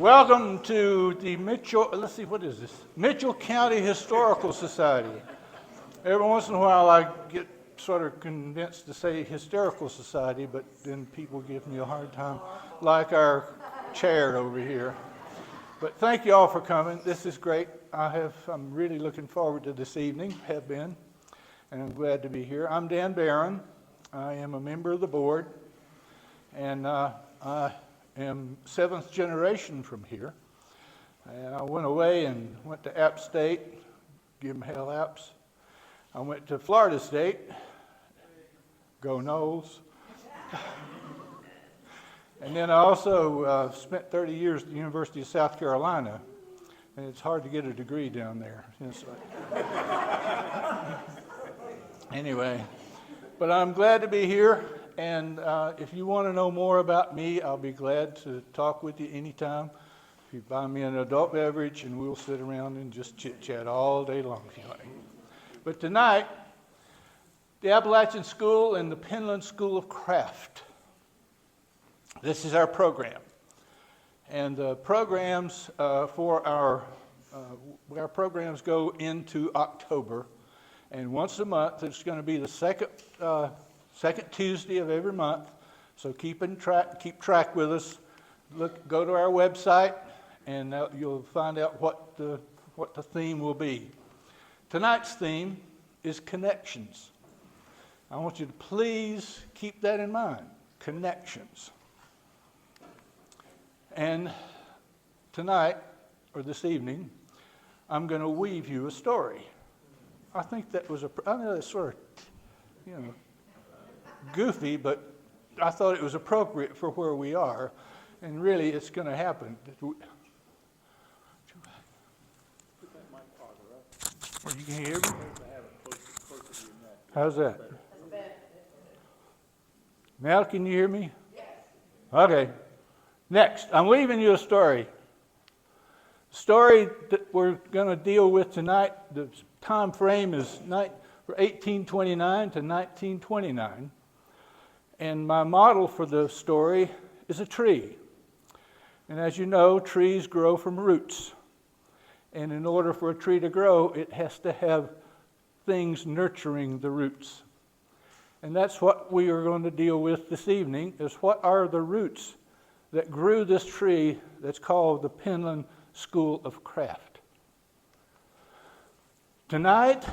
Welcome to the Mitchell County Historical Society. Every once in a while I get sort of convinced to say Hysterical Society, but then people give me a hard time, like our chair over here. But thank you all for coming. This is great. I'm really looking forward to this evening, have been, and I'm glad to be here. I'm Dan Barron. I am a member of the board, and I am seventh generation from here. And I went away and went to App State, give them hell Apps. I went to Florida State, go Noles. And then I also spent 30 years at the University of South Carolina, and it's hard to get a degree down there. Anyway, but I'm glad to be here. And if you want to know more about me, I'll be glad to talk with you anytime. If you buy me an adult beverage, and we'll sit around and just chit-chat all day long if you like. But tonight, the Appalachian School and the Penland School of Craft. This is our program. And the programs for our programs go into October. And once a month, it's going to be the second Tuesday of every month, so keep track with us. Go to our website, and you'll find out what the theme will be. Tonight's theme is connections. I want you to please keep that in mind, connections. And tonight, or this evening, I'm going to weave you a story. I think that was I know that's sort of, goofy, but I thought it was appropriate for where we are, and really it's going to happen. Put that mic farther up. You can hear me? How's that? Now can you hear me? Yes. Okay. Next, I'm leaving you a story. The story that we're going to deal with tonight, the time frame is 1829 to 1929. And my model for the story is a tree. And as you know, trees grow from roots. And in order for a tree to grow, it has to have things nurturing the roots. And that's what we are going to deal with this evening, is what are the roots that grew this tree that's called the Penland School of Craft. Tonight,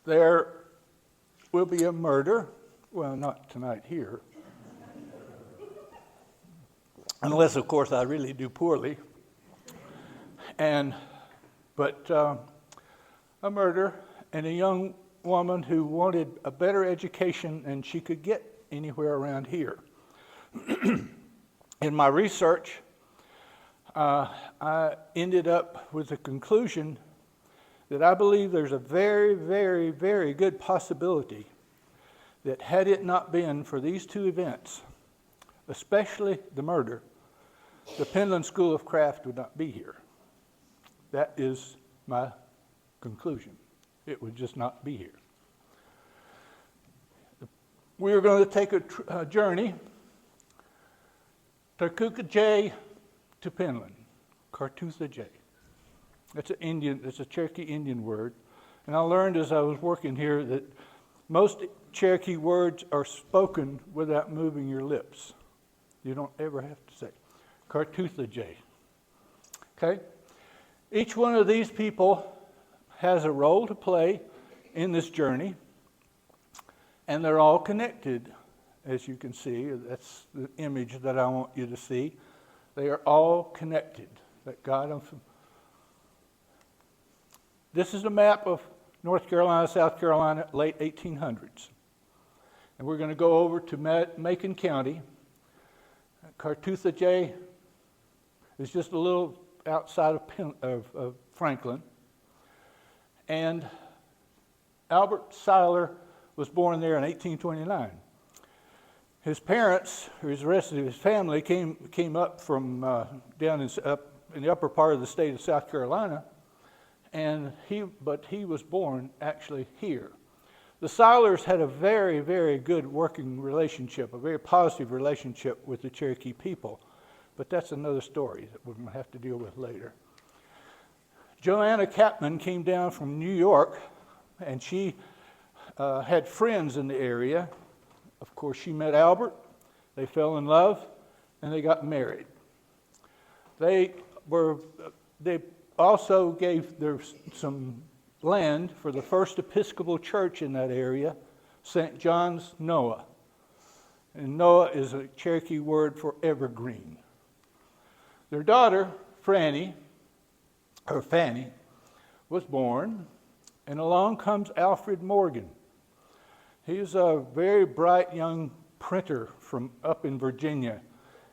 there will be a murder. Well, not tonight here. Unless, of course, I really do poorly. But a murder, and a young woman who wanted a better education than she could get anywhere around here. In my research, I ended up with the conclusion that I believe there's a very, very, very good possibility that had it not been for these two events, especially the murder, the Penland School of Craft would not be here. That is my conclusion. It would just not be here. We are going to take a journey, Tarcooka J to Penland, Cartootha J. That's a Cherokee Indian word. And I learned as I was working here that most Cherokee words are spoken without moving your lips. You don't ever have to say Cartootha J. Okay? Each one of these people has a role to play in this journey, and they're all connected, as you can see. That's the image that I want you to see. They are all connected. This is a map of North Carolina, South Carolina, late 1800s. And we're going to go over to Macon County. Cartootha J is just a little outside of Franklin. And Albert Seiler was born there in 1829. His parents, or the rest of his family, came up from down in the upper part of the state of South Carolina, but he was born actually here. The Seilers had a very, very good working relationship, a very positive relationship with the Cherokee people. but that's another story that we're going to have to deal with later. Joanna Capman came down from New York, and she had friends in the area. Of course, she met Albert. They fell in love, and they got married. They also gave some land for the first Episcopal church in that area, St. John's Noah. And Noah is a Cherokee word for evergreen. Their daughter, Fanny, was born, and along comes Alfred Morgan. He's a very bright young printer from up in Virginia.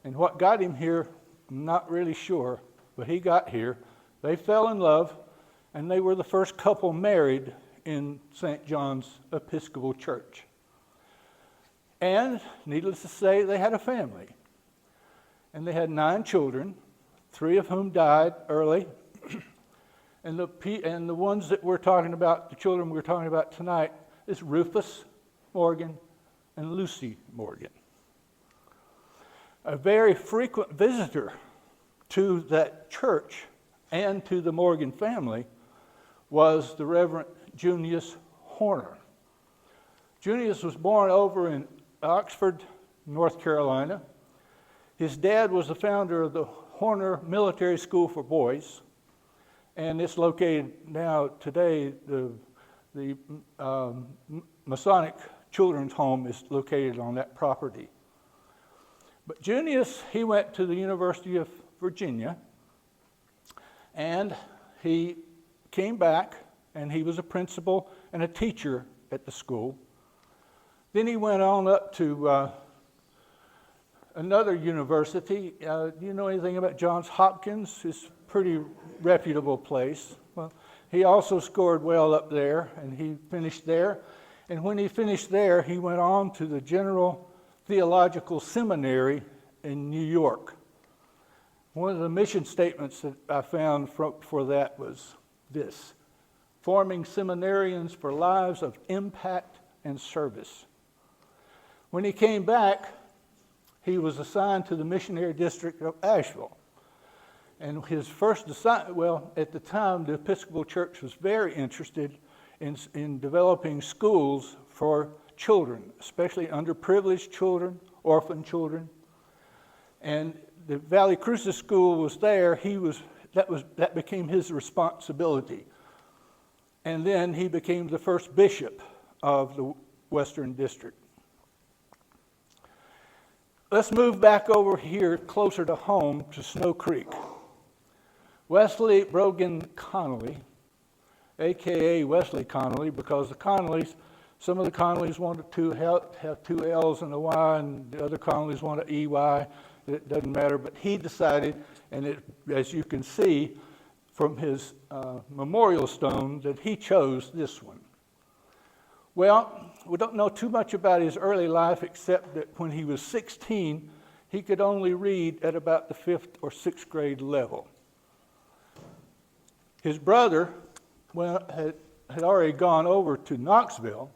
And what got him here, I'm not really sure, but he got here. They fell in love, and they were the first couple married in St. John's Episcopal Church. And, needless to say, they had a family. And they had 9 children, 3 of whom died early. And the ones that we're talking about, the children we're talking about tonight, is Rufus Morgan and Lucy Morgan. A very frequent visitor to that church and to the Morgan family was the Reverend Junius Horner. Junius was born over in Oxford, North Carolina. His dad was the founder of the Horner Military School for Boys, and it's located now today, the Masonic Children's Home is located on that property. But Junius, he went to the University of Virginia, and he came back, and he was a principal and a teacher at the school. Then he went on up to another university. Do you know anything about Johns Hopkins? It's a pretty reputable place. Well, he also scored well up there, and he finished there. And when he finished there, he went on to the General Theological Seminary in New York. One of the mission statements that I found for that was this: forming seminarians for lives of impact and service. When he came back, he was assigned to the missionary district of Asheville. And his first assignment, well, at the time, the Episcopal Church was very interested in developing schools for children, especially underprivileged children, orphan children. And the Valley Crucis School was there. That became his responsibility. And then he became the first bishop of the Western District. Let's move back over here closer to home to Snow Creek. Wesley Brogan Connolly, a.k.a. Wesley Connolly, because the Connollys, some of the Connollys wanted to have 2 L's and a Y, and the other Connollys wanted EY. It doesn't matter, but he decided, and as you can see from his memorial stone, that he chose this one. Well, we don't know too much about his early life, except that when he was 16, he could only read at about the 5th or 6th grade level. His brother had already gone over to Knoxville,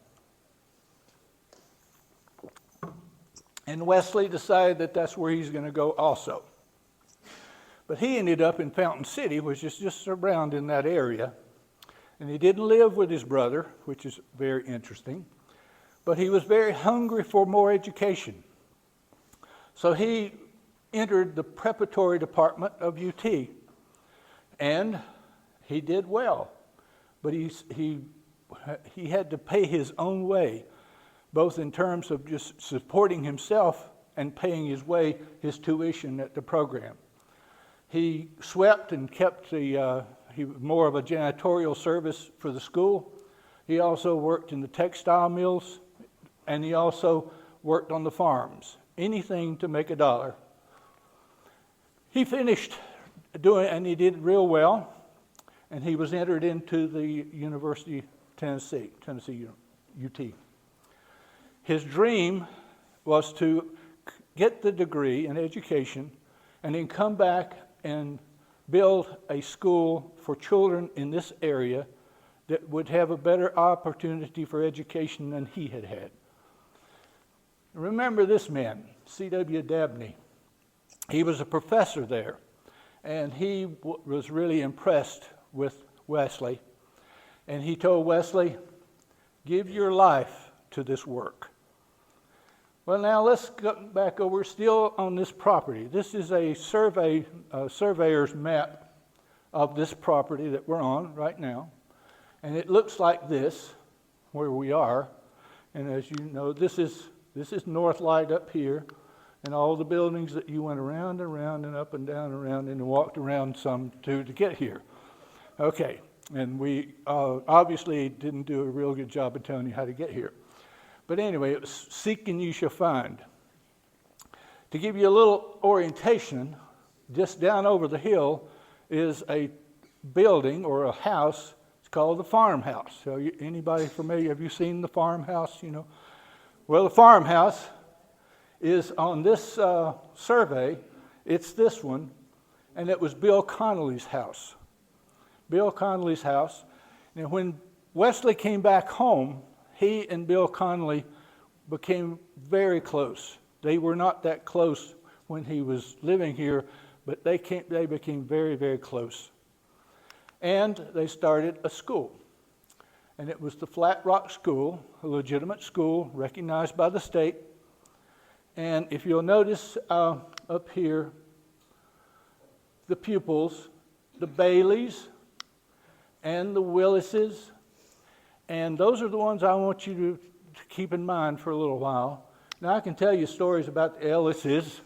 and Wesley decided that that's where he's going to go also. But he ended up in Fountain City, which is just around in that area. And he didn't live with his brother, which is very interesting. But he was very hungry for more education. So he entered the preparatory department of UT. And he did well. But he had to pay his own way, both in terms of just supporting himself and paying his tuition at the program. He swept and kept he was more of a janitorial service for the school. He also worked in the textile mills, and he also worked on the farms. Anything to make a dollar. He finished doing, and he did real well, and he was entered into the University of Tennessee UT. His dream was to get the degree in education and then come back and build a school for children in this area that would have a better opportunity for education than he had had. Remember this man, C.W. Dabney. he was a professor there, and he was really impressed with Wesley. And he told Wesley, give your life to this work. Well, now let's go back over, still on this property. This is a surveyor's map of this property that we're on right now. And it looks like this, where we are. And as you know, this is North Light up here, and all the buildings that you went around and around and up and down around and walked around some to get here. Okay, and we obviously didn't do a real good job of telling you how to get here. But anyway, it was seek and you shall find. To give you a little orientation, just down over the hill is a building or a house. It's called the farmhouse. So anybody familiar? Have you seen the farmhouse? You know, well, the farmhouse is on this survey. It's this one, and it was Bill Connolly's house. Bill Connolly's house. And when Wesley came back home, he and Bill Connolly became very close. They were not that close when he was living here, but they became very, very close. And they started a school. And it was the Flat Rock School, a legitimate school recognized by the state. And if you'll notice up here, the pupils, the Baileys and the Willises, and those are the ones I want you to keep in mind for a little while. Now, I can tell you stories about the Ellises.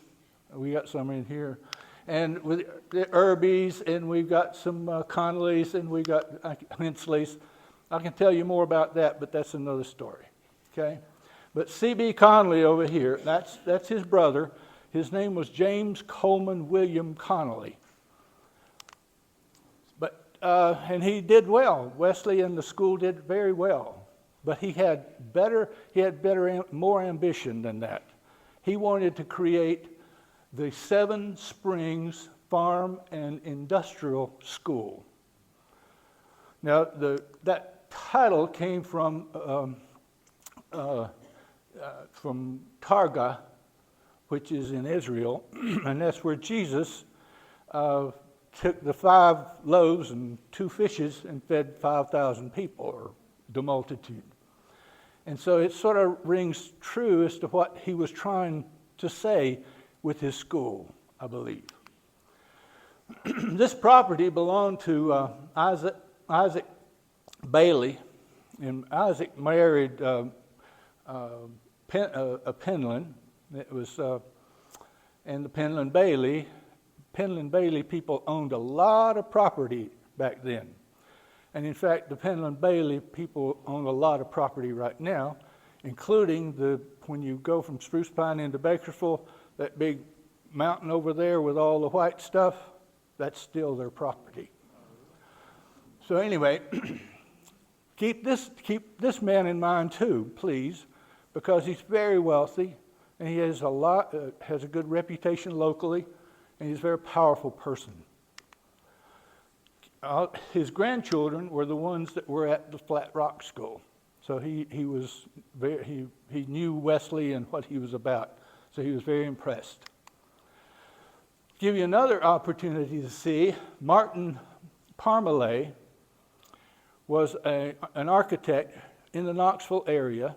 We got some in here. And with the Irbies, and we've got some Connollys, and we've got Hinsleys. I can tell you more about that, but that's another story. Okay? But C.B. Connolly over here, that's his brother. His name was James Coleman William Connolly. And he did well. Wesley and the school did very well. But he had more ambition than that. He wanted to create the Seven Springs Farm and Industrial School. Now, that title came from Targa, which is in Israel, and that's where Jesus took the 5 loaves and 2 fishes and fed 5,000 people, or the multitude. And so it sort of rings true as to what he was trying to say with his school, I believe. This property belonged to Isaac Bailey, and Isaac married a Penland. It was, and the Penland Bailey people owned a lot of property back then. And in fact, the Penland Bailey people own a lot of property right now, including when you go from Spruce Pine into Bakersfield, that big mountain over there with all the white stuff, that's still their property. So anyway, keep this man in mind too, please, because he's very wealthy and he has a good reputation locally, and he's a very powerful person. His grandchildren were the ones that were at the Flat Rock School, so he knew Wesley and what he was about, so he was very impressed. Give you another opportunity to see. Martin Parmalee was an architect in the Knoxville area.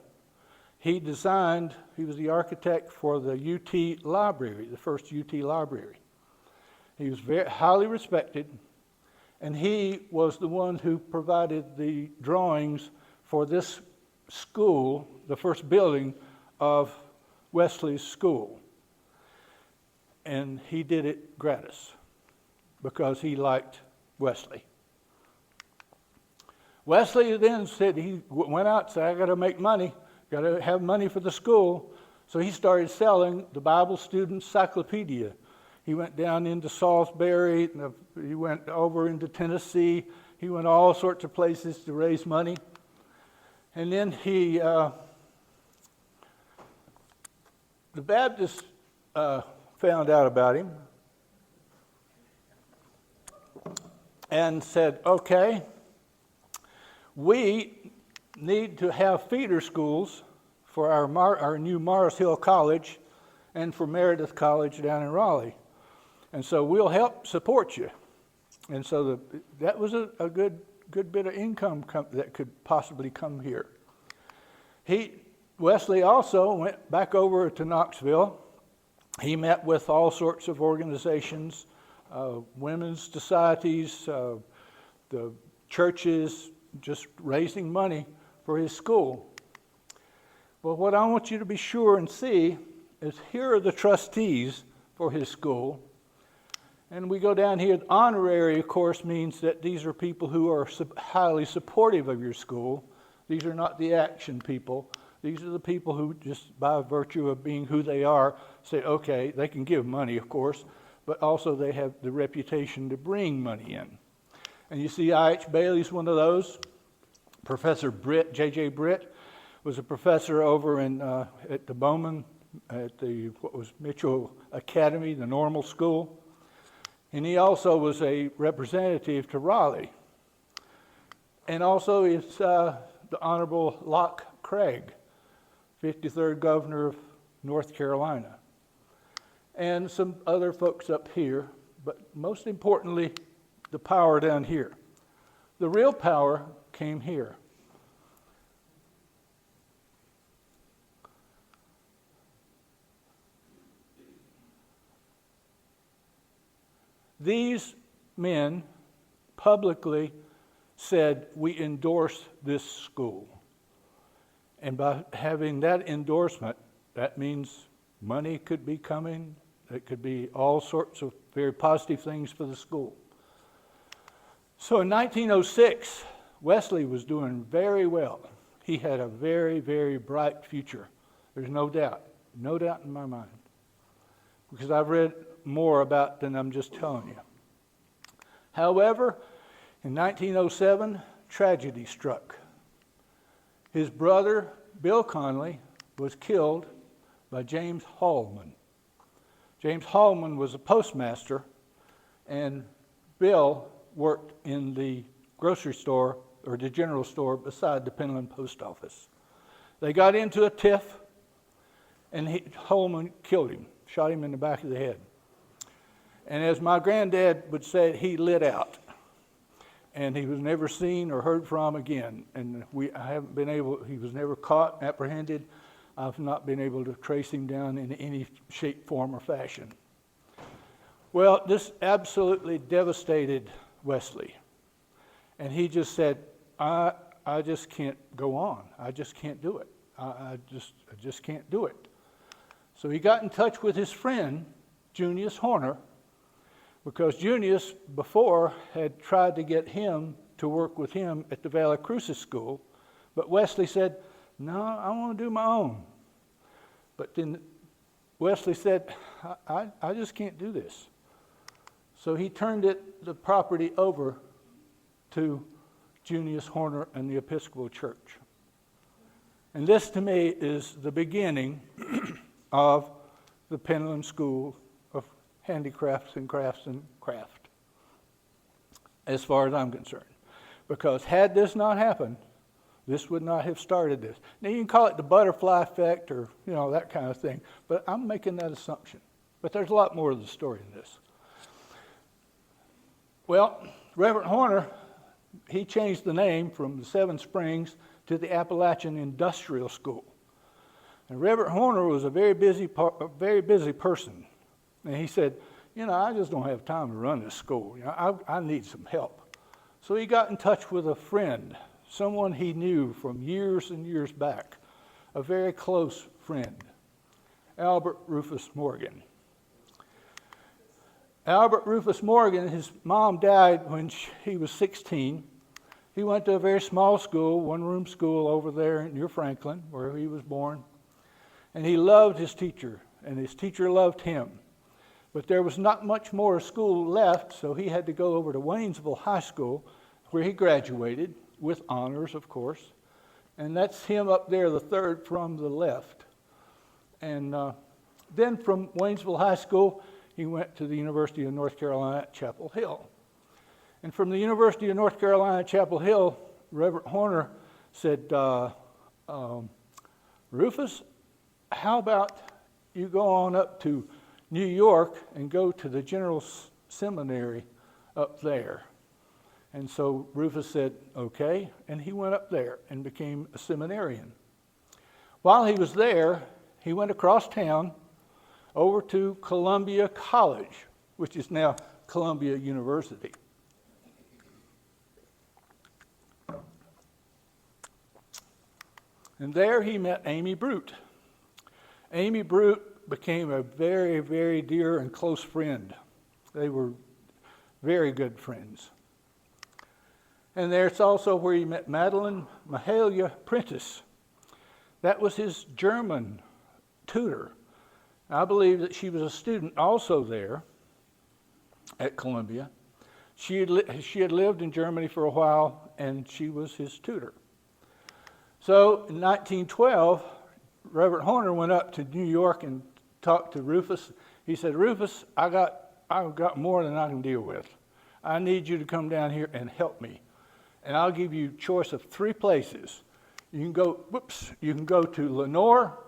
He was the architect for the UT Library, the first UT Library. He was very highly respected, and he was the one who provided the drawings for this school, the first building of Wesley's school. And he did it gratis because he liked Wesley. Wesley then said, he went out and said, I got to make money, got to have money for the school. So he started selling the Bible Student Encyclopedia. He went down into Salisbury, he went over into Tennessee, he went all sorts of places to raise money. And then the Baptists found out about him and said, okay, we need to have feeder schools for our new Mars Hill College and for Meredith College down in Raleigh. And so we'll help support you. And so that was a good bit of income that could possibly come here. Wesley also went back over to Knoxville. He met with all sorts of organizations, women's societies, the churches, just raising money for his school. Well, what I want you to be sure and see is here are the trustees for his school. And we go down here. Honorary, of course, means that these are people who are highly supportive of your school. These are not the action people. These are the people who just by virtue of being who they are say, okay, they can give money, of course, but also they have the reputation to bring money in. And you see I.H. Bailey's one of those. Professor Britt, J.J. Britt, was a professor over at the Bowman, at the Mitchell Academy, the normal school. And he also was a representative to Raleigh. And also it's the Honorable Locke Craig, 53rd Governor of North Carolina. And some other folks up here, but most importantly, the power down here. The real power came here. These men publicly said, we endorse this school. And by having that endorsement, that means money could be coming. It could be all sorts of very positive things for the school. So in 1906, Wesley was doing very well. He had a very, very bright future. There's no doubt in my mind. Because I've read more about than I'm just telling you. However, in 1907, tragedy struck. His brother, Bill Conley, was killed by James Hallman. James Hallman was a postmaster, and Bill worked in the grocery store, or the general store, beside the Penland post office. They got into a tiff, and Hallman killed him, shot him in the back of the head. And as my granddad would say, he lit out. And he was never seen or heard from again. And he was never caught, apprehended. I've not been able to trace him down in any shape, form, or fashion. Well, this absolutely devastated Wesley. And he just said, I just can't go on. I just can't do it. I just can't do it. So he got in touch with his friend, Junius Horner, because Junius before had tried to get him to work with him at the Valley Crucis School, but Wesley said, no, I want to do my own. But then Wesley said, I just can't do this. So he turned the property over to Junius Horner and the Episcopal Church. And this to me is the beginning of the Penland School of Handicrafts and Crafts and Craft, as far as I'm concerned. Because had this not happened, this would not have started this. Now you can call it the butterfly effect or that kind of thing, but I'm making that assumption. But there's a lot more to the story than this. Well, Reverend Horner, he changed the name from the Seven Springs to the Appalachian Industrial School. And Reverend Horner was a very busy person. And he said, I just don't have time to run this school. I need some help. So he got in touch with a friend, someone he knew from years and years back, a very close friend, Albert Rufus Morgan. Albert Rufus Morgan, his mom died when he was 16. He went to a very small school, one-room school over there near Franklin, where he was born. And he loved his teacher, and his teacher loved him. But there was not much more school left, so he had to go over to Waynesville High School, where he graduated, with honors, of course. And that's him up there, the third from the left. And then from Waynesville High School, he went to the University of North Carolina at Chapel Hill. And from the University of North Carolina at Chapel Hill, Reverend Horner said, Rufus, how about you go on up to New York and go to the General Seminary up there. And so Rufus said, okay, and he went up there and became a seminarian. While he was there, he went across town over to Columbia College, which is now Columbia University. And there he met Amy Brute. Amy Brute became a very, very dear and close friend. They were very good friends. And there's also where he met Madeline Mahalia Prentice. That was his German tutor. I believe that she was a student also there at Columbia. She had lived in Germany for a while, and she was his tutor. So in 1912, Reverend Horner went up to New York and talked to Rufus. He said, Rufus, I've got more than I can deal with. I need you to come down here and help me. And I'll give you choice of 3 places. You can go to Lenore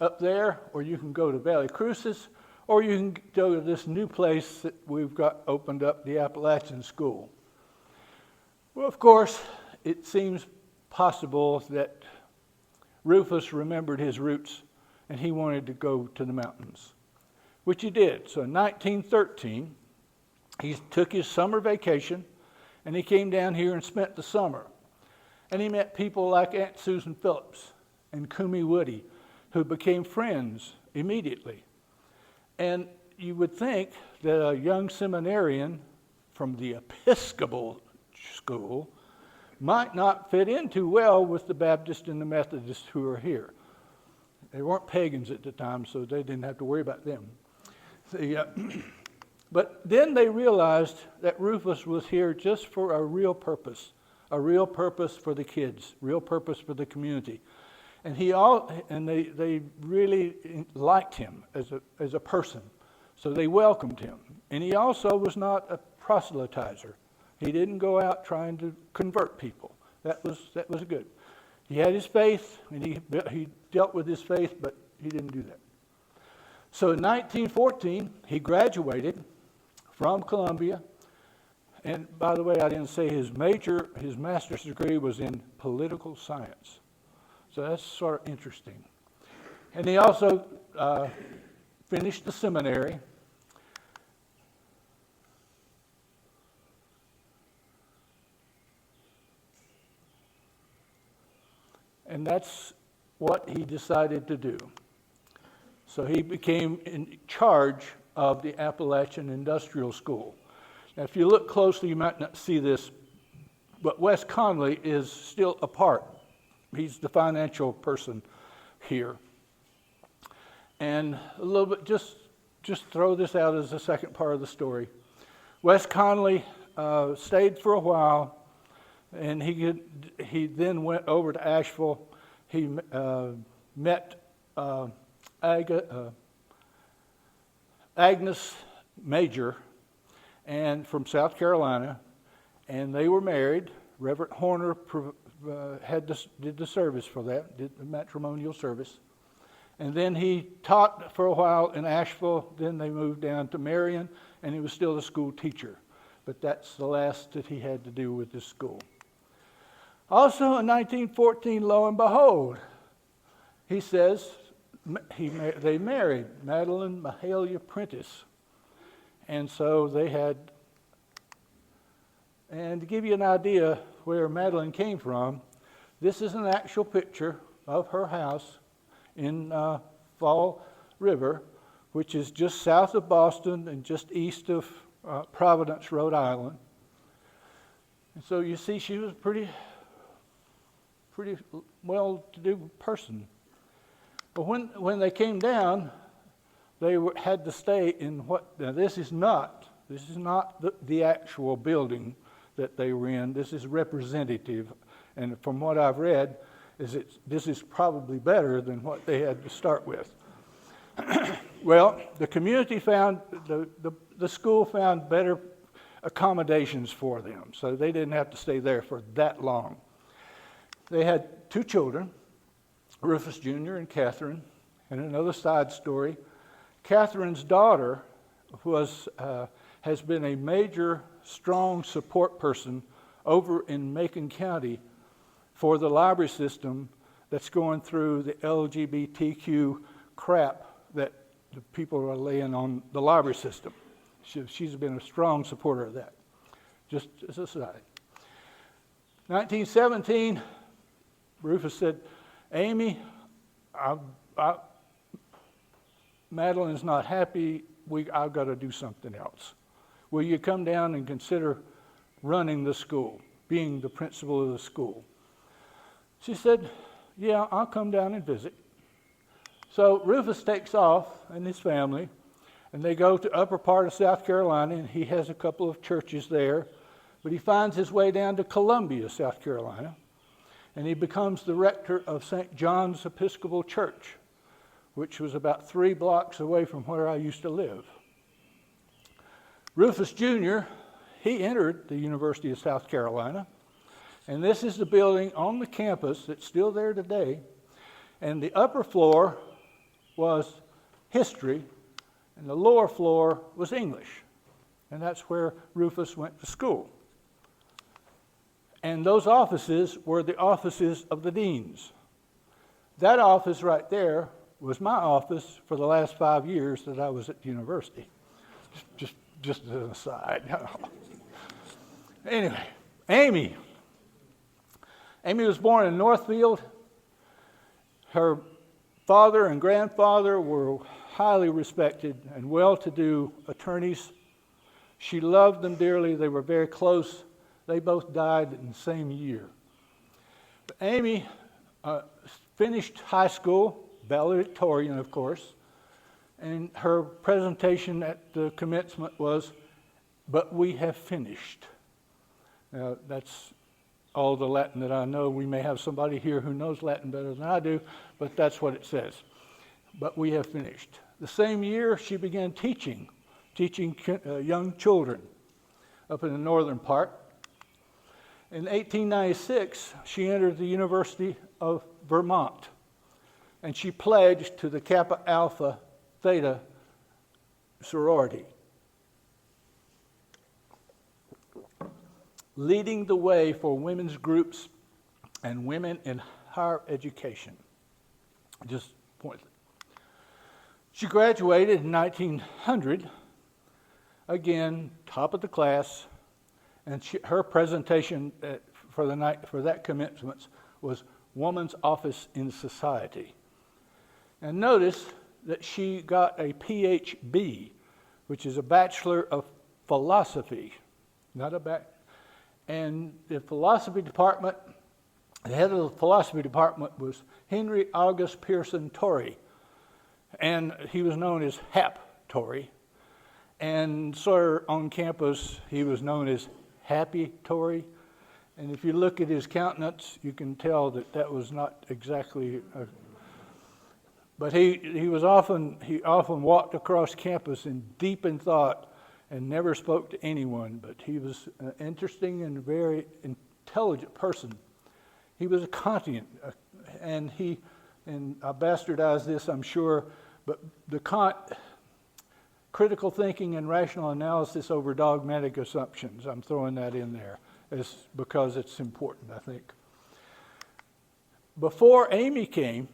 up there, or you can go to Valley Cruces, or you can go to this new place that we've got opened up, the Appalachian School. Well, of course, it seems possible that Rufus remembered his roots and he wanted to go to the mountains, which he did. So in 1913, he took his summer vacation and he came down here and spent the summer. And he met people like Aunt Susan Phillips and Kumi Woody, who became friends immediately. And you would think that a young seminarian from the Episcopal school might not fit in too well with the Baptists and the Methodists who are here. They weren't pagans at the time, so they didn't have to worry about them. But then they realized that Rufus was here just for a real purpose for the kids, real purpose for the community. And they really liked him as a person, so they welcomed him. And he also was not a proselytizer. He didn't go out trying to convert people. That was good. He had his faith, and he dealt with his faith, but he didn't do that. So in 1914, he graduated from Columbia. And by the way, I didn't say his master's degree was in political science. So that's sort of interesting. And he also finished the seminary. And that's what he decided to do. So he became in charge of the Appalachian Industrial School. Now, if you look closely, you might not see this, but Wes Conley is still a part. He's the financial person here. And a little bit, just throw this out as the second part of the story. Wes Conley stayed for a while, and he then went over to Asheville. He met Agnes Major, and from South Carolina, and they were married. Reverend Horner did the service for that, did the matrimonial service. And then he taught for a while in Asheville. Then they moved down to Marion, and he was still a school teacher. But that's the last that he had to do with this school. Also in 1914, lo and behold, he says they married Madeline Mahalia Prentice. And so they had, and to give you an idea where Madeline came from, this is an actual picture of her house in Fall River, which is just south of Boston and just east of Providence, Rhode Island. And so you see she was a pretty well-to-do person. But when they came down, they had to stay in what, now this is not the actual building that they were in. This is representative, and from what I've read, this is probably better than what they had to start with. Well, the community found, the school found better accommodations for them, so they didn't have to stay there for that long. They had 2 children, Rufus Jr. and Catherine, and another side story. Catherine's daughter has been a major, strong support person over in Macon County for the library system that's going through the LGBTQ crap that the people are laying on the library system. She's been a strong supporter of that, just as a side. 1917, Rufus said, Amy, Madeline's not happy. I've got to do something else. Will you come down and consider running the school, being the principal of the school? She said, yeah, I'll come down and visit. So Rufus takes off and his family, and they go to upper part of South Carolina, and he has a couple of churches there, but he finds his way down to Columbia, South Carolina, and he becomes the rector of St. John's Episcopal Church, which was about 3 blocks away from where I used to live. Rufus Jr., he entered the University of South Carolina, and this is the building on the campus that's still there today, and the upper floor was history, and the lower floor was English, and that's where Rufus went to school. And those offices were the offices of the deans. That office right there was my office for the last 5 years that I was at the university. Just as an aside. Anyway, Amy. Amy was born in Northfield. Her father and grandfather were highly respected and well-to-do attorneys. She loved them dearly. They were very close. They both died in the same year. But Amy finished high school, valedictorian, of course, and her presentation at the commencement was, "But we have finished." Now, that's all the Latin that I know. We may have somebody here who knows Latin better than I do, but that's what it says. But we have finished. The same year, she began teaching young children up in the northern part. In 1896, she entered the University of Vermont, and she pledged to the Kappa Alpha Theta sorority, leading the way for women's groups and women in higher education. Just point. She graduated in 1900, again, top of the class, and her presentation for that commencement was Woman's Office in Society. And notice that she got a PhD, which is a Bachelor of Philosophy, and the philosophy department, the head of the philosophy department was Henry August Pearson Torrey, and he was known as Hap Torrey. And so on campus, he was known as Happy Torrey. And if you look at his countenance, you can tell that was not exactly but he often walked across campus in deep in thought and never spoke to anyone, but he was an interesting and very intelligent person. He was a Kantian, and I bastardized this, I'm sure, but the Kant, critical thinking and rational analysis over dogmatic assumptions, I'm throwing that in there because it's important, I think. Before Amy came,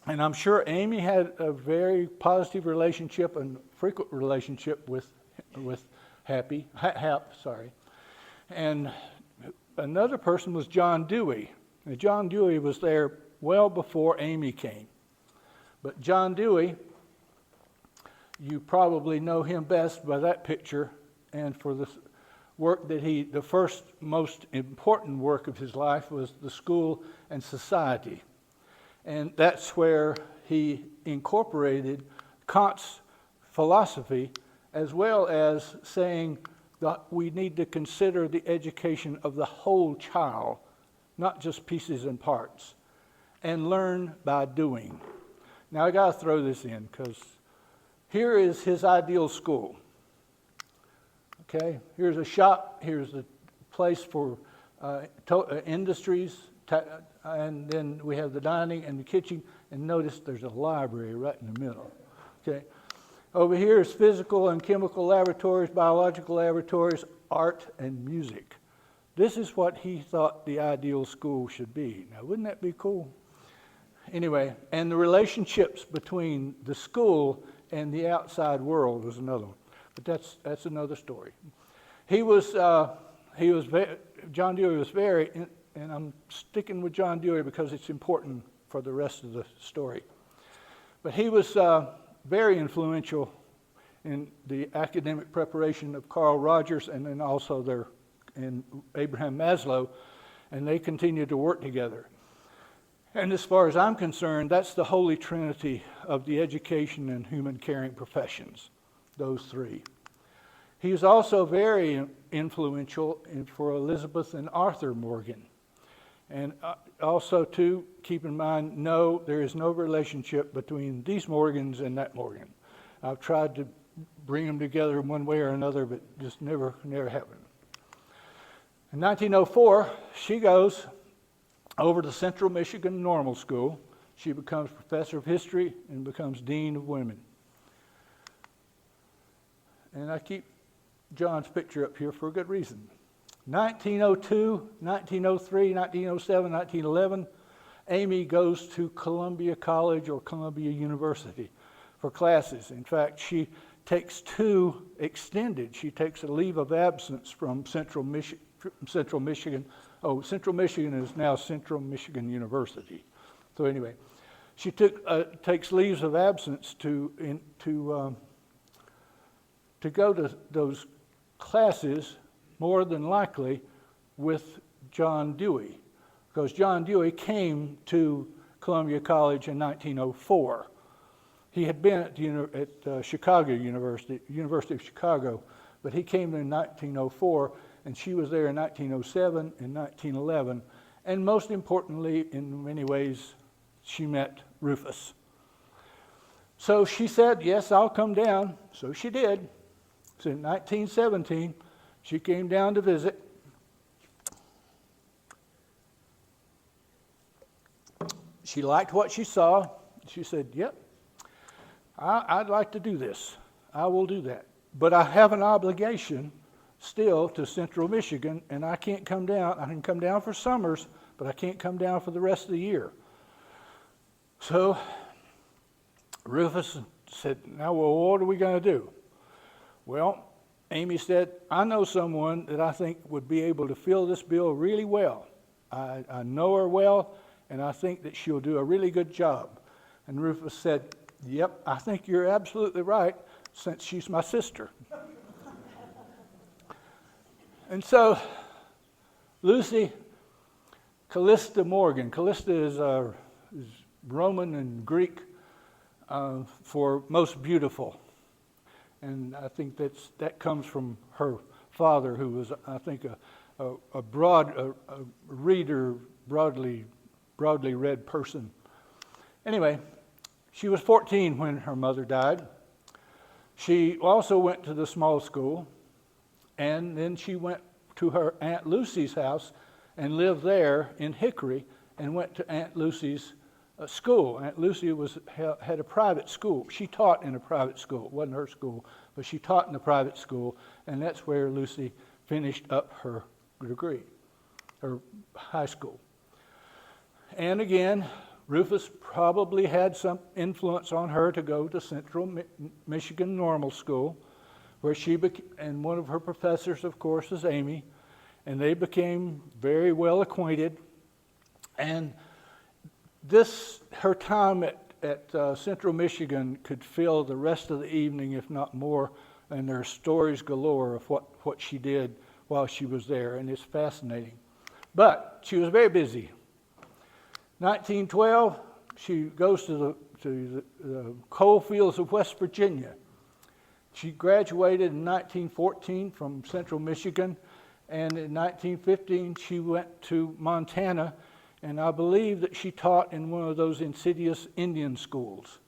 and I'm sure Amy had a very positive relationship and frequent relationship with Hap. And another person was John Dewey. Now, John Dewey was there well before Amy came. But John Dewey, you probably know him best by that picture, and for the work that the first most important work of his life was the School and Society. And that's where he incorporated Kant's philosophy, as well as saying that we need to consider the education of the whole child, not just pieces and parts, and learn by doing. Now I got to throw this in because here is his ideal school. Okay, here's a shop, here's a place for industries, and then we have the dining and the kitchen, and notice there's a library right in the middle. Okay, Over here is physical and chemical laboratories, biological laboratories, art, and music. This is what he thought the ideal school should be. Now, wouldn't that be cool? Anyway, and the relationships between the school and the outside world was another one. But that's another story. John Dewey was very, and I'm sticking with John Dewey because it's important for the rest of the story. But he was very influential in the academic preparation of Carl Rogers and then also Abraham Maslow, and they continued to work together. And as far as I'm concerned, that's the holy trinity of the education and human caring professions, those three. He was also very influential for Elizabeth and Arthur Morgan. And also, too, keep in mind, no, there is no relationship between these Morgans and that Morgan. I've tried to bring them together one way or another, but just never happened. In 1904, she goes over to Central Michigan Normal School. She becomes professor of history and becomes dean of women. And I keep John's picture up here for a good reason. 1902, 1903, 1907, 1911, Amy goes to Columbia College or Columbia University for classes. In fact, she takes she takes a leave of absence from Central Michigan. Oh, Central Michigan is now Central Michigan University. So anyway, she takes leaves of absence to go to those classes, more than likely with John Dewey, because John Dewey came to Columbia College in 1904. He had been at Chicago University of Chicago, but he came in 1904, and she was there in 1907 and 1911. And most importantly, in many ways, she met Rufus. So she said, yes, I'll come down. So she did. So in 1917, she came down to visit. She liked what she saw. She said, yep, I'd like to do this. I will do that. But I have an obligation still to Central Michigan, and I can't come down. I can come down for summers, but I can't come down for the rest of the year. So Rufus said, now, well, what are we going to do? Well, Amy said, I know someone that I think would be able to fill this bill really well. I know her well, and I think that she'll do a really good job. And Rufus said, yep, I think you're absolutely right, since she's my sister. And so Lucy Callista Morgan. Callista is Roman and Greek for most beautiful. And I think that comes from her father, who was, I think, a reader, broadly read person. Anyway, she was 14 when her mother died. She also went to the small school, and then she went to her Aunt Lucy's house and lived there in Hickory and went to Aunt Lucy's school. Aunt Lucy had a private school. She taught in a private school. It wasn't her school, but she taught in a private school, and that's where Lucy finished up her degree, her high school. And again, Rufus probably had some influence on her to go to Central Michigan Normal School, where and one of her professors, of course, is Amy, and they became very well acquainted. And her time at Central Michigan could fill the rest of the evening, if not more, and there are stories galore of what she did while she was there, and it's fascinating. But she was very busy. 1912, she goes to the coal fields of West Virginia. She graduated in 1914 from Central Michigan, and in 1915 she went to Montana, and I believe that she taught in one of those insidious Indian schools.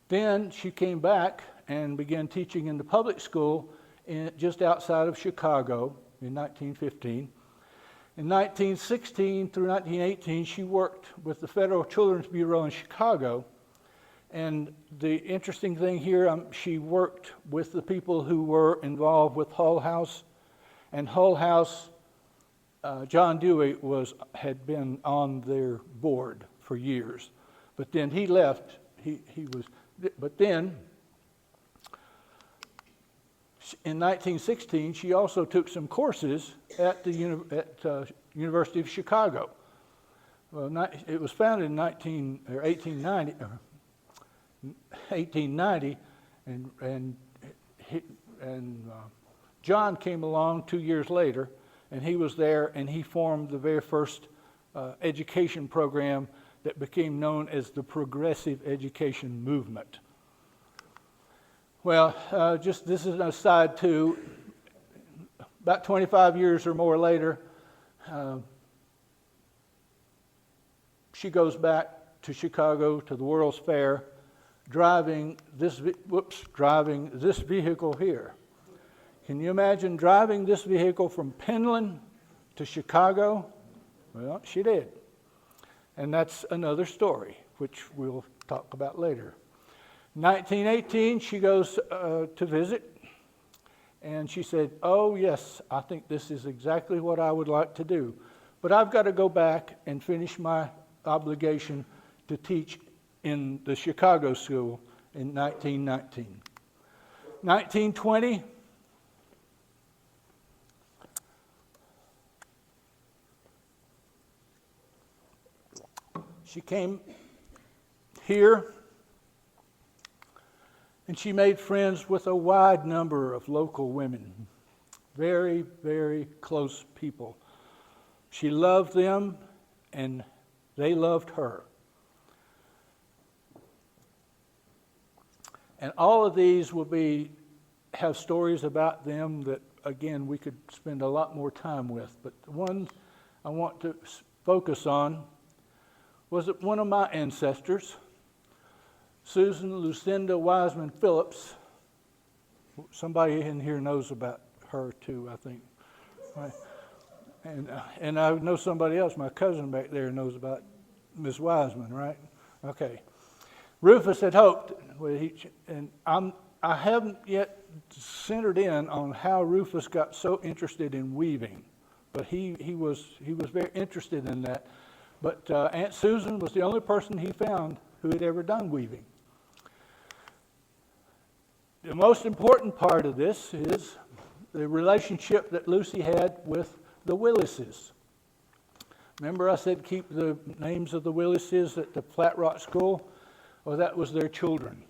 Then she came back and began teaching in the public school just outside of Chicago in 1915. In 1916 through 1918, she worked with the Federal Children's Bureau in Chicago, And the interesting thing here, she worked with the people who were involved with Hull House. And Hull House, John Dewey had been on their board for years. But then he left. But then, in 1916, she also took some courses at the University of Chicago. Well, it was founded in 1890, and John came along 2 years later, and he was there, and he formed the very first education program that became known as the Progressive Education Movement. Well, this is an aside too. About 25 years or more later, she goes back to Chicago to the World's Fair, driving this vehicle here. Can you imagine driving this vehicle from Penland to Chicago? Well, she did. And that's another story, which we'll talk about later. 1918, she goes to visit, and she said, "Oh, yes, I think this is exactly what I would like to do. But I've got to go back and finish my obligation to teach in the Chicago School in 1919. 1920, she came here, and she made friends with a wide number of local women, very, very close people. She loved them, and they loved her. And all of these will have stories about them that, again, we could spend a lot more time with. But the one I want to focus on was one of my ancestors, Susan Lucinda Wiseman Phillips. Somebody in here knows about her too, I think. Right. And I know somebody else, my cousin back there, knows about Miss Wiseman, right? Okay. Rufus had hoped, and I haven't yet centered in on how Rufus got so interested in weaving, but he was very interested in that. But Aunt Susan was the only person he found who had ever done weaving. The most important part of this is the relationship that Lucy had with the Willises. Remember I said keep the names of the Willises at the Flat Rock School? Well, that was their children.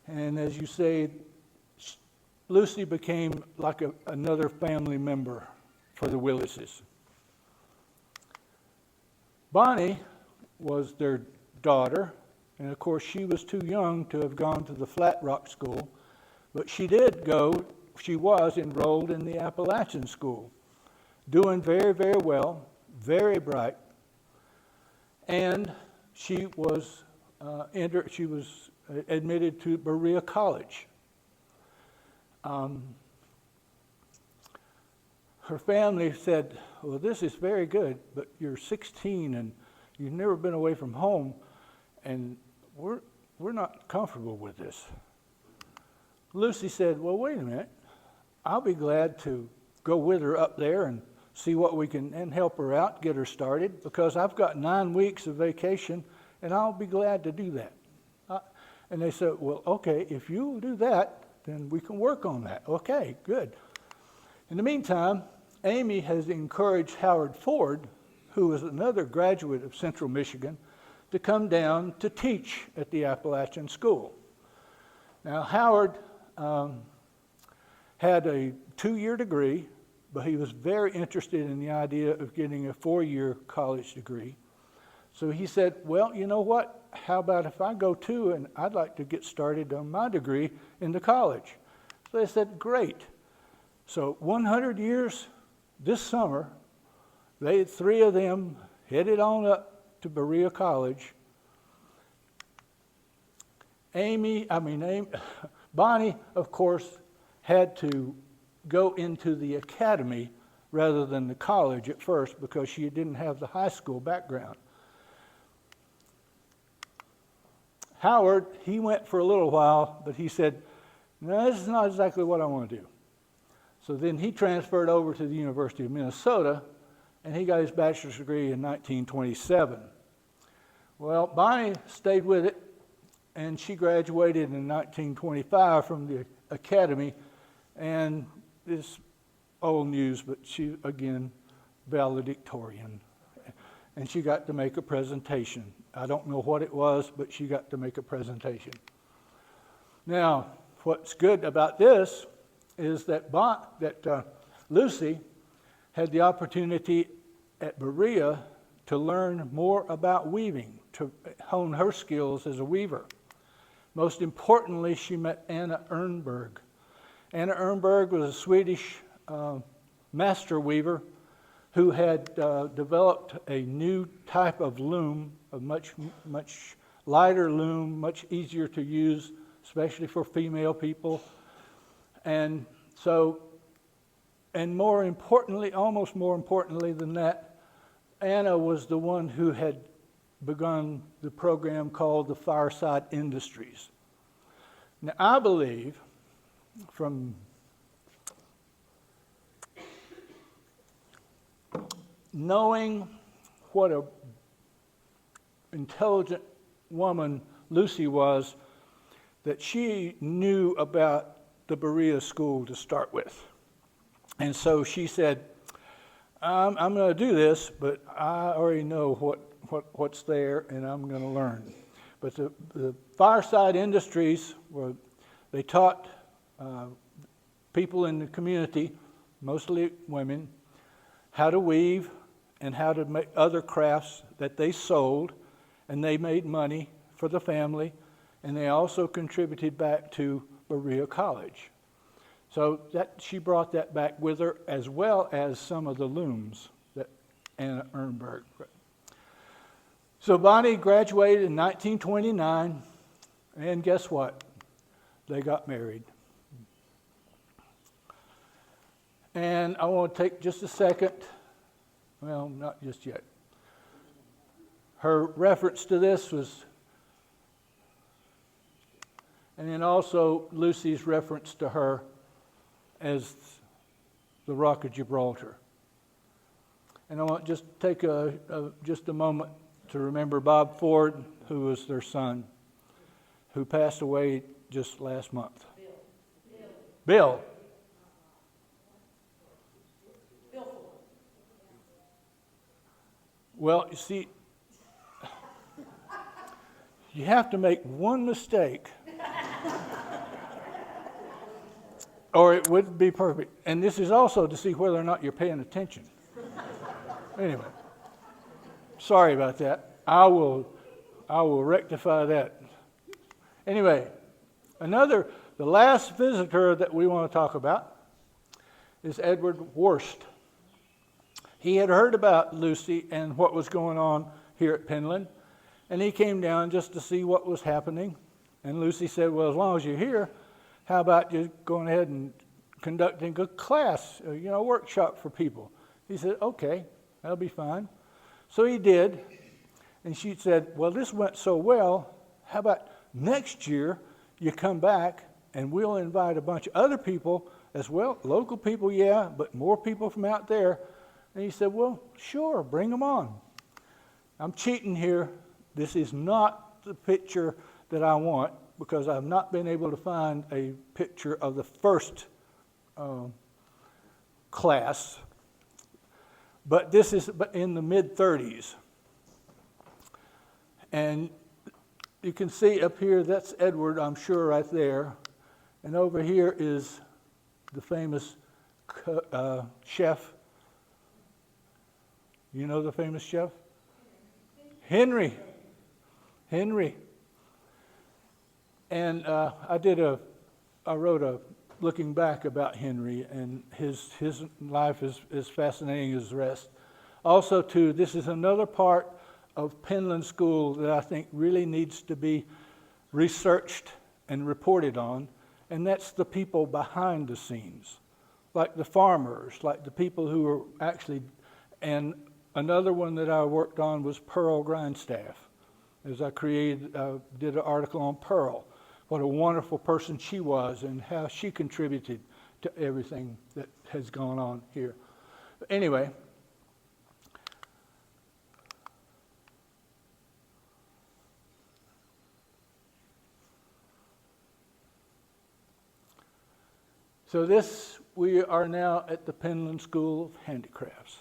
And as you say, Lucy became like another family member for the Willises. Bonnie was their daughter, and of course she was too young to have gone to the Flat Rock School, but she was enrolled in the Appalachian School, doing very, very well, very bright, and she was admitted to Berea College. Her family said, "Well, this is very good, but you're 16 and you've never been away from home, and we're not comfortable with this." Lucy said, "Well, wait a minute. I'll be glad to go with her up there and see what we can, and help her out, get her started, because I've got 9 weeks of vacation, and I'll be glad to do that." And they said, "Well, okay, if you'll do that, then we can work on that." Okay, good. In the meantime, Amy has encouraged Howard Ford, who is another graduate of Central Michigan, to come down to teach at the Appalachian School. Now, Howard had a 2-year degree, but he was very interested in the idea of getting a 4-year college degree. So he said, "Well, you know what? How about if I go too, and I'd like to get started on my degree in the college?" So they said, "Great." So 100 years this summer, they 3 of them headed on up to Berea College. Bonnie, of course, had to go into the academy rather than the college at first because she didn't have the high school background. Howard, he went for a little while, but he said, no, this is not exactly what I want to do. So then he transferred over to the University of Minnesota, and he got his bachelor's degree in 1927. Well, Bonnie stayed with it, and she graduated in 1925 from the academy, and it's old news, but she, again, valedictorian. And she got to make a presentation. I don't know what it was, but she got to make a presentation. Now, what's good about this is that Lucy had the opportunity at Berea to learn more about weaving, to hone her skills as a weaver. Most importantly, she met Anna Ernberg. Anna Ernberg was a Swedish master weaver who had developed a new type of loom, a much lighter loom, much easier to use, especially for female people. And so, and more importantly, almost more importantly than that, Anna was the one who had begun the program called the Fireside Industries. Now, I believe from knowing what an intelligent woman Lucy was, that she knew about the Berea School to start with. And so she said, I'm going to do this, but I already know what's there, and I'm going to learn. But the Fireside Industries, they taught people in the community, mostly women, how to weave and how to make other crafts that they sold, and they made money for the family, and they also contributed back to Berea College. So that she brought that back with her, as well as some of the looms that Anna Ernberg. So Bonnie graduated in 1929, and guess what? They got married. And I want to take just a second, well, not just yet. Her reference to this was, and then also Lucy's reference to her as the Rock of Gibraltar. And I want to just take just a moment to remember Bob Ford, who was their son, who passed away just last month. Bill. Well, you see, you have to make one mistake or it wouldn't be perfect. And this is also to see whether or not you're paying attention. Anyway, sorry about that. I will rectify that. Anyway, the last visitor that we want to talk about is Edward Worst. He had heard about Lucy and what was going on here at Penland, and he came down just to see what was happening. And Lucy said, well, as long as you're here, how about you going ahead and conducting a class, a workshop for people? He said, okay, that'll be fine. So he did, and she said, well, this went so well, how about next year you come back and we'll invite a bunch of other people as well, local people, yeah, but more people from out there. And he said, well, sure, bring them on. I'm cheating here. This is not the picture that I want because I've not been able to find a picture of the first class. But this is in the mid-30s. And you can see up here, that's Edward, I'm sure, right there. And over here is the famous chef. You know the famous chef? Henry. And I wrote a looking back about Henry, and his life is fascinating as the rest. Also, too, this is another part of Penland School that I think really needs to be researched and reported on, and that's the people behind the scenes, like the farmers, like the people who are actually, and another one that I worked on was Pearl Grindstaff. as I did an article on Pearl, what a wonderful person she was and how she contributed to everything that has gone on here. Anyway, so we are now at the Penland School of Handicrafts.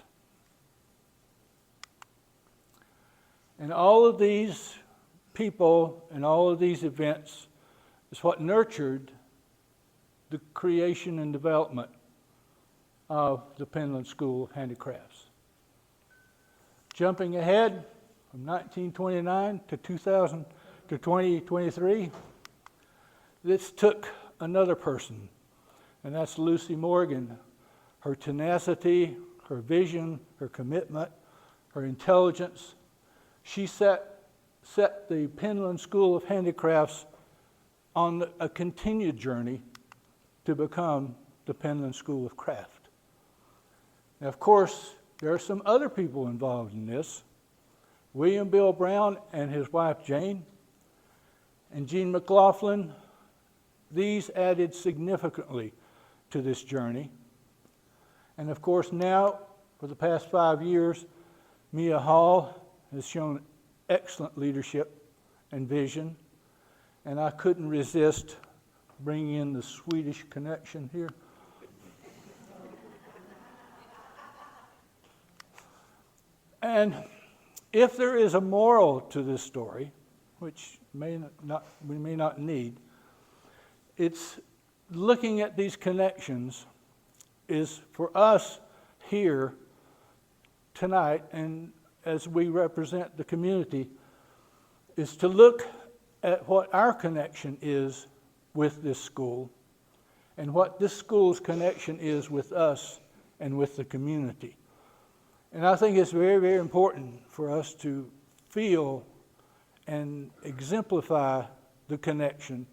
And all of these people and all of these events is what nurtured the creation and development of the Penland School of Handicrafts. Jumping ahead from 1929 to 2023, this took another person, and that's Lucy Morgan. Her tenacity, her vision, her commitment, her intelligence. She set the Penland School of Handicrafts on a continued journey to become the Penland School of Craft. Now, of course, there are some other people involved in this. William Bill Brown and his wife Jane, and Jean McLaughlin. These added significantly to this journey. And of course now, for the past 5 years, Mia Hall has shown excellent leadership and vision, and I couldn't resist bringing in the Swedish connection here. And if there is a moral to this story, which we may not need, it's looking at these connections is for us here tonight, and as we represent the community, is to look at what our connection is with this school and what this school's connection is with us and with the community. And I think it's very, very important for us to feel and exemplify the connection,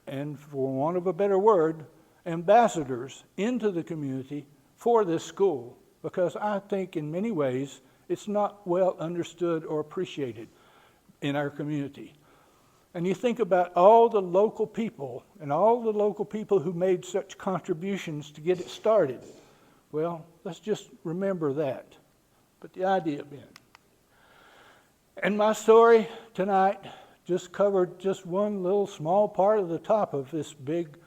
and for want of a better word, ambassadors into the community for this school, because I think in many ways it's not well understood or appreciated in our community. And you think about all the local people and all the local people who made such contributions to get it started. Well, let's just remember that. But the idea being. And my story tonight just covered just one little small part of the top of this big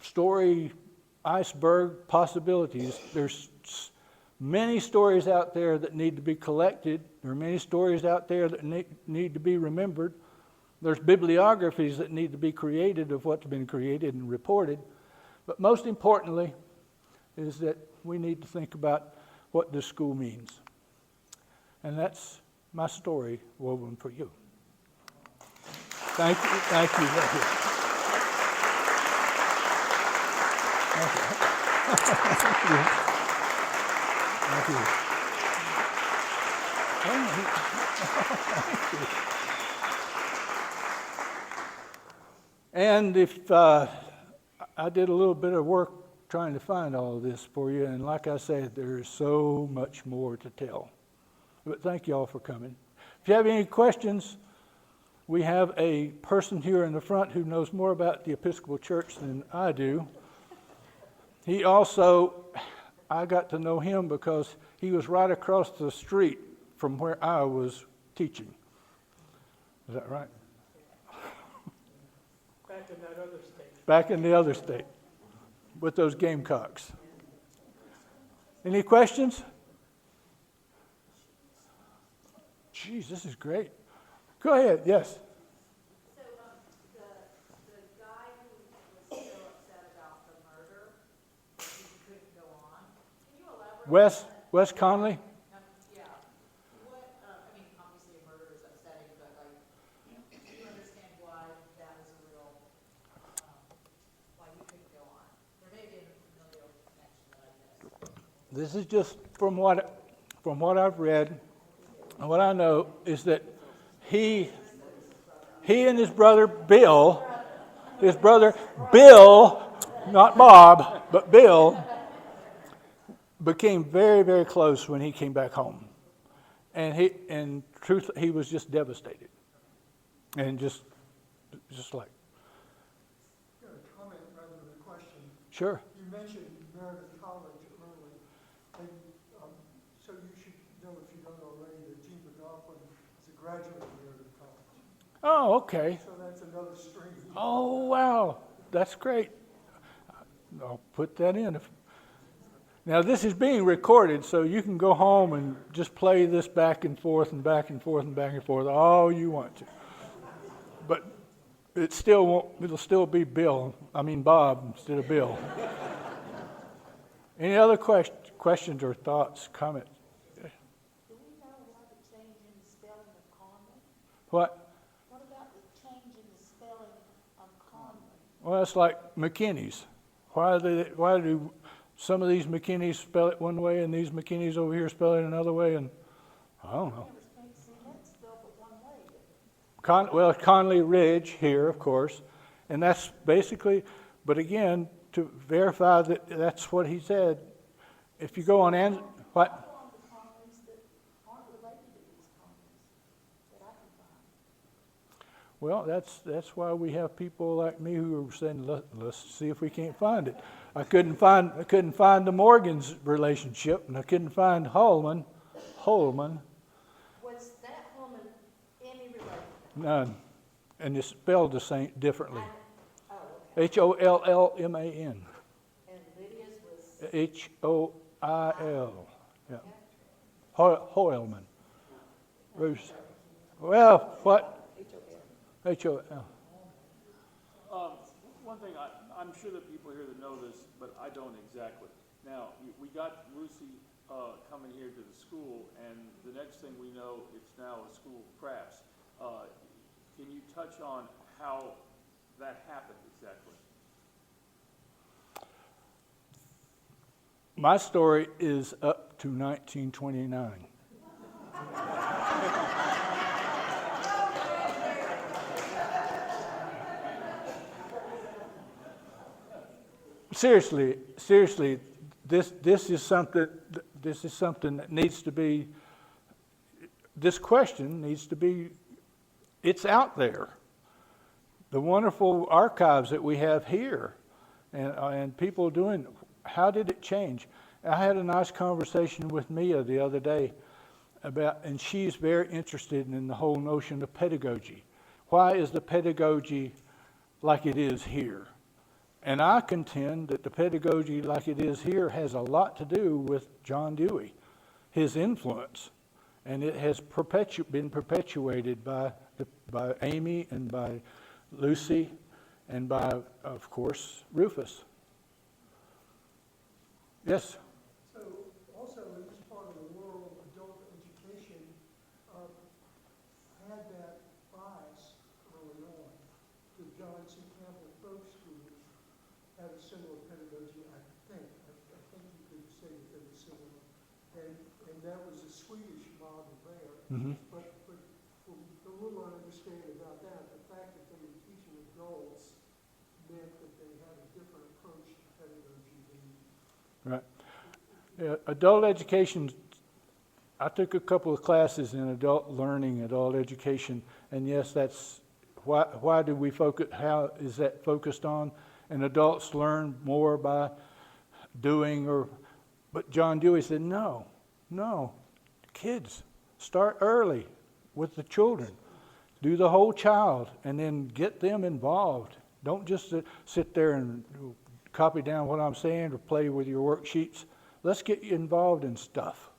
story iceberg possibilities. There's many stories out there that need to be collected. There are many stories out there that need to be remembered. There's bibliographies that need to be created of what's been created and reported. But most importantly is that we need to think about what this school means. And that's my story woven for you. Thank you. Thank you. Thank you. Thank you. Thank you. Thank you. And if I did a little bit of work trying to find all of this for you, and like I said, there is so much more to tell. But thank you all for coming. If you have any questions, we have a person here in the front who knows more about the Episcopal Church than I do. He also, I got to know him because he was right across the street from where I was teaching. Is that right? Back in that other state. Back in the other state with those Gamecocks. Any questions? Geez, this is great. Go ahead, yes. So the guy who was so upset about the murder, he couldn't go on. Can you elaborate? Wes Conley? Yeah. What, I mean, obviously a murder is upsetting, but like, do you understand why that was a real, why he couldn't go on? There may be a familial connection that I missed. This is just from what I've read. And what I know is that he and his brother Bill, not Bob, but Bill, became very, very close when he came back home. And he was just devastated. And just like, Got a comment rather than a question. sure. You mentioned Meredith College early, and so you should know, if you don't already, that Gene McLaughlin is a graduate of Meredith College. Oh, okay. So that's another string. Oh, wow. That's great. I'll put that in. Now, this is being recorded, so you can go home and just play this back and forth and back and forth and back and forth all you want to. But it'll still be Bob instead of Bill. Any other questions or thoughts, comments? Do we know about the change in the spelling of Conley? What? What about the change in the spelling of Conley? Well, it's like McKinney's. Why do some of these McKinneys spell it one way and these McKinneys over here spell it another way? And I don't know. That's spelled but one way. Well, Conley Ridge here, of course, and that's basically, but again, to verify that that's what he said, if you go on, what? I found the Conleys that aren't related to these Conleys that I can find. Well, that's why we have people like me who are saying, let's see if we can't find it. I couldn't find the Morgan's relationship, and I couldn't find Holman. Was that woman any related? None, and it's spelled the same differently. Oh, okay. Hollman. And Lydia's was, Hoil. Yeah. Hoilman. Bruce. Well, what? H-O-L. One thing, I'm sure that people here that know this, but I don't exactly. Now, we got Lucy coming here to the school, and the next thing we know, it's now a school of crafts. Can you touch on how that happened exactly? My story is up to 1929. Seriously, this is something that needs to be. This question needs to be. It's out there. The wonderful archives that we have here, and people doing. How did it change? I had a nice conversation with Mia the other day and she's very interested in the whole notion of pedagogy. Why is the pedagogy like it is here? And I contend that the pedagogy like it is here has a lot to do with John Dewey, his influence, and it has been perpetuated by Amy and by Lucy and by, of course, Rufus. Yes? So also in this part of the world, adult education had that bias early on. The John C. Campbell folk schools had a similar pedagogy, I think. I think you could say that they were similar. And that was a Swedish model there. Mm-hmm. But from the little I understand about that, the fact that they were teaching adults meant that they had a different approach to pedagogy than Right. Yeah, adult education, I took a couple of classes in adult learning, adult education, and yes, that's why do we focus, how is that focused on? And adults learn more by doing but John Dewey said, no, kids, start early with the children. Do the whole child and then get them involved. Don't just sit there and copy down what I'm saying or play with your worksheets. Let's get you involved in stuff.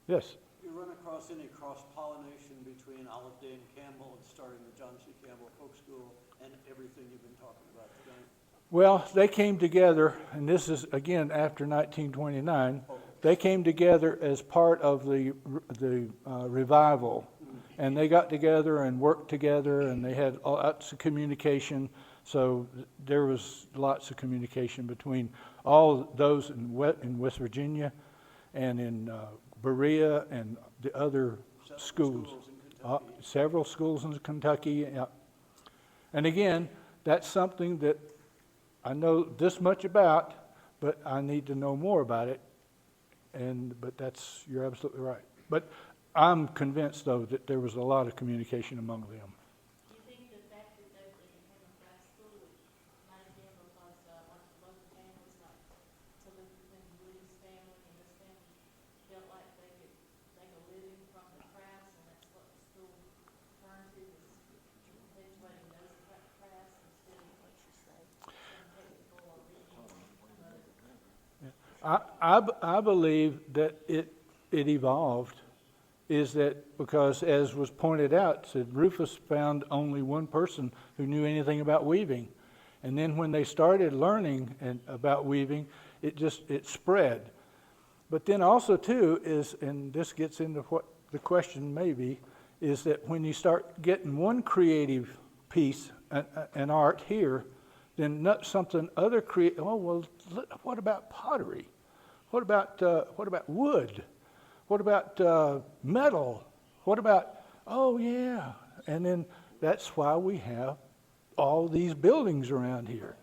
Yes? You run across any cross-pollination between Olive Day and Campbell and starting the John C. Campbell Folk School and everything you've been talking about today? Well, they came together, and this is, again, after 1929. They came together as part of the revival. And they got together and worked together, and they had lots of communication. So there was lots of communication between all those in West Virginia and in Berea and the other schools. Several schools in Kentucky. And again, that's something that I know this much about, but I need to know more about it. But you're absolutely right. But I'm convinced, though, that there was a lot of communication among them. Do you think the fact that they became a craft school might have been because like local families like to live within Woody's family and this family felt like they could make a living from the crafts, and that's what the school turned to, was perpetuating those crafts instead of what you say, some technical or reading some other. I believe that it evolved is that because, as was pointed out, said Rufus found only one person who knew anything about weaving. And then when they started learning about weaving, it spread. But then also too is, and this gets into what the question may be, is that when you start getting one creative piece, an art here, then not something other creative. Oh well, what about pottery? What about wood? What about metal? What about, oh yeah. And then that's why we have all these buildings around here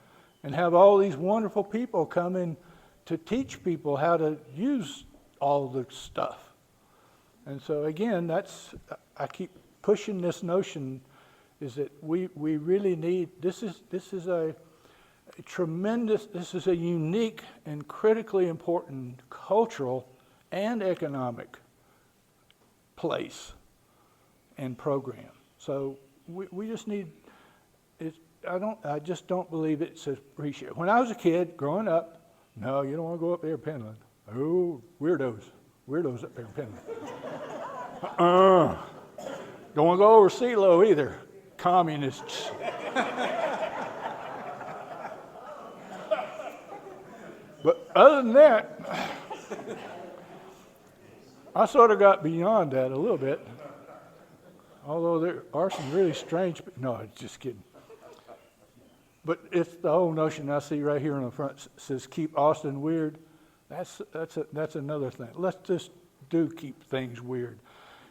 and have all these wonderful people come in to teach people how to use all the stuff. And so again, I keep pushing this notion is that we really need, this is a unique and critically important cultural and economic place and program. So we just need it. I just don't believe it's appreciated. When I was a kid growing up, no, you don't want to go up there in Penland. Oh, weirdos up there in Penland. Don't want to go over CeeLo either. Communists. But other than that, I sort of got beyond that a little bit. Although there are some really strange, no, just kidding. But it's the whole notion I see right here on the front says keep Austin weird. That's another thing. Let's just keep things weird.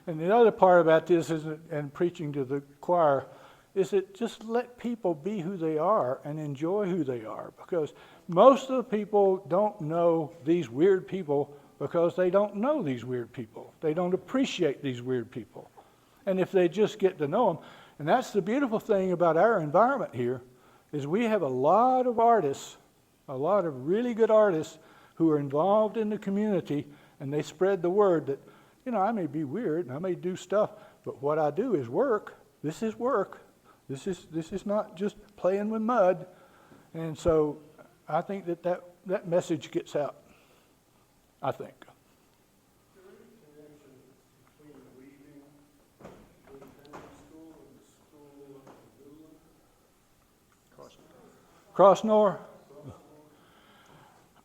And the other part about this is, and preaching to the choir, is that just let people be who they are and enjoy who they are. Because most of the people don't know these weird people because they don't know these weird people. They don't appreciate these weird people. And if they just get to know them, and that's the beautiful thing about our environment here, is we have a lot of artists, a lot of really good artists who are involved in the community, and they spread the word that, I may be weird and I may do stuff, but what I do is work. This is work. This is not just playing with mud. And so I think that message gets out, I think. Is there any connection between weaving with Penland School and the school of Midland? Crossnor?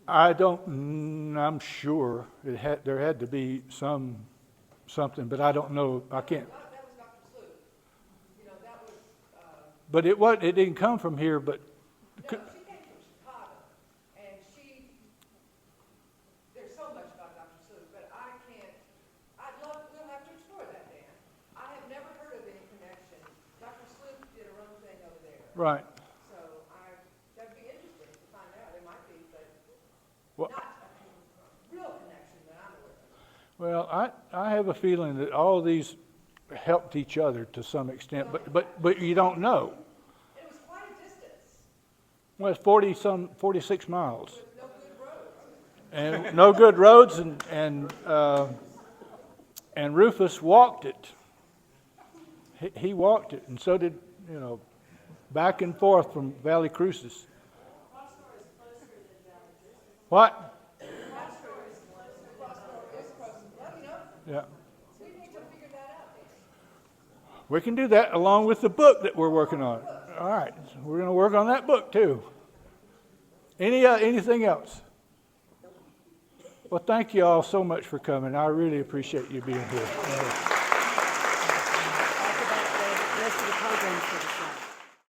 I'm sure there had to be something, but I don't know. I can't. That was Dr. Sloop. That was, But it didn't come from here, but. no, she came from Chicago, and there's so much about Dr. Sloop, but we'll have to explore that, Dan. I have never heard of any connection. Dr. Sloop did her own thing over there. Right. So that'd be interesting to find out. It might be, but Well, not a real connection that I'm aware of. Well, I have a feeling that all these helped each other to some extent, but you don't know. It was quite a distance Well, it's 46 miles. with no good roads. And no good roads, and Rufus walked it. He walked it, and so did, back and forth from Valley Cruces. What? Yeah. We need to figure that out. We can do that along with the book that we're working on. All right, we're going to work on that book too. Anything else? Well, thank you all so much for coming. I really appreciate you being here.